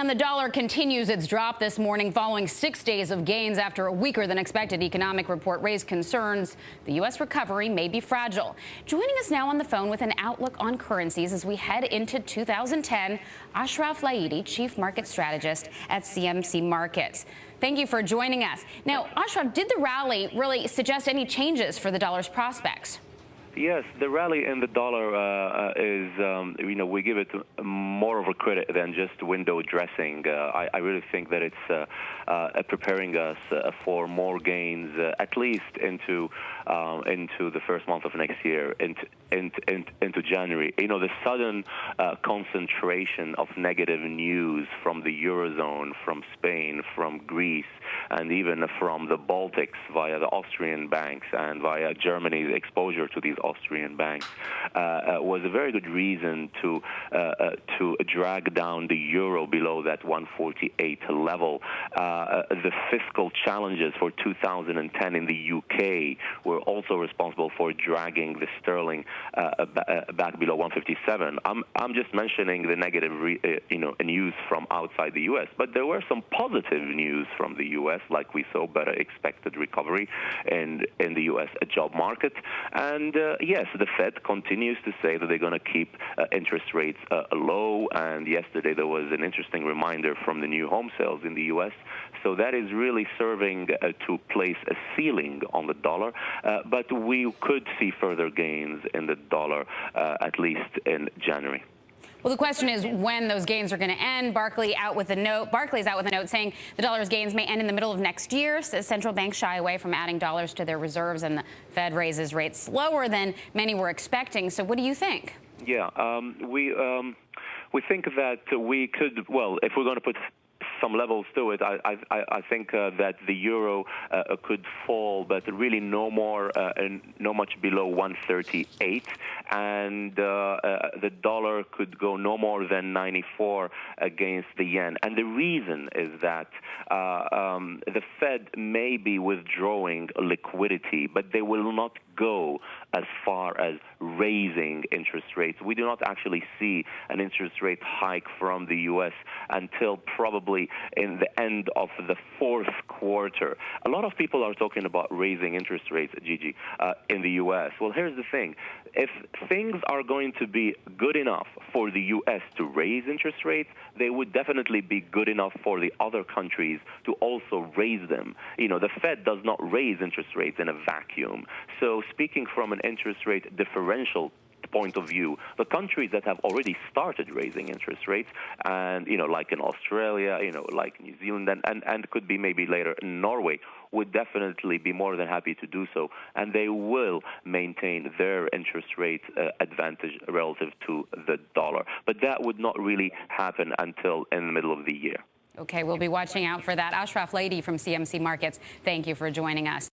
And the dollar continues its drop this morning following 6 days of gains after a weaker than expected economic report raised concerns the U.S. recovery may be fragile. Joining us now on the phone with an outlook on currencies as we head into 2010, Ashraf Laidi, chief market strategist at CMC Markets. Thank you for joining us. Now, Ashraf, did the rally really suggest any changes for the dollar's prospects? Yes, the rally in the dollar is, we give it more of a credit than just window dressing. I really think that it's preparing us for more gains, at least into the first month of next year, into January. The sudden concentration of negative news from the Eurozone, from Spain, from Greece, and even from the Baltics via the Austrian banks and via Germany's exposure to these Austrian banks was a very good reason to drag down the euro below that 148 level. The fiscal challenges for 2010 in the UK were also responsible for dragging the sterling back below 157. I'm just mentioning the negative news from outside the US, but there were some positive news from the US, like we saw better expected recovery in the US job market. And yes, the Fed continues to say that they're going to keep interest rates low. And yesterday there was an interesting reminder from the new home sales in the US. So that is really serving to place a ceiling on the dollar. But we could see further gains in the dollar, at least in January. Well, the question is when those gains are going to end. Barclays out with a note saying the dollar's gains may end in the middle of next year. Says central banks shy away from adding dollars to their reserves, and the Fed raises rates slower than many were expecting. So what do you think? Yeah, we think that we could, well, if we're going to put some levels to it, I think that the euro could fall, but really no much below 138, and the dollar could go no more than 94 against the yen. And the reason is that the Fed may be withdrawing liquidity, but they will not go as far as raising interest rates. We do not actually see an interest rate hike from the U.S. until probably in the end of the fourth quarter. A lot of people are talking about raising interest rates, Gigi, in the U.S. Well, here's the thing. If things are going to be good enough for the U.S. to raise interest rates, they would definitely be good enough for the other countries to also raise them. The Fed does not raise interest rates in a vacuum. So speaking from an interest rate differential point of view, the countries that have already started raising interest rates, and like in Australia, like New Zealand, and could be maybe later in Norway, would definitely be more than happy to do so, and they will maintain their interest rate advantage relative to the dollar. But that would not really happen until in the middle of the year. Okay, we'll be watching out for that. Ashraf Laidi from CMC Markets, thank you for joining us.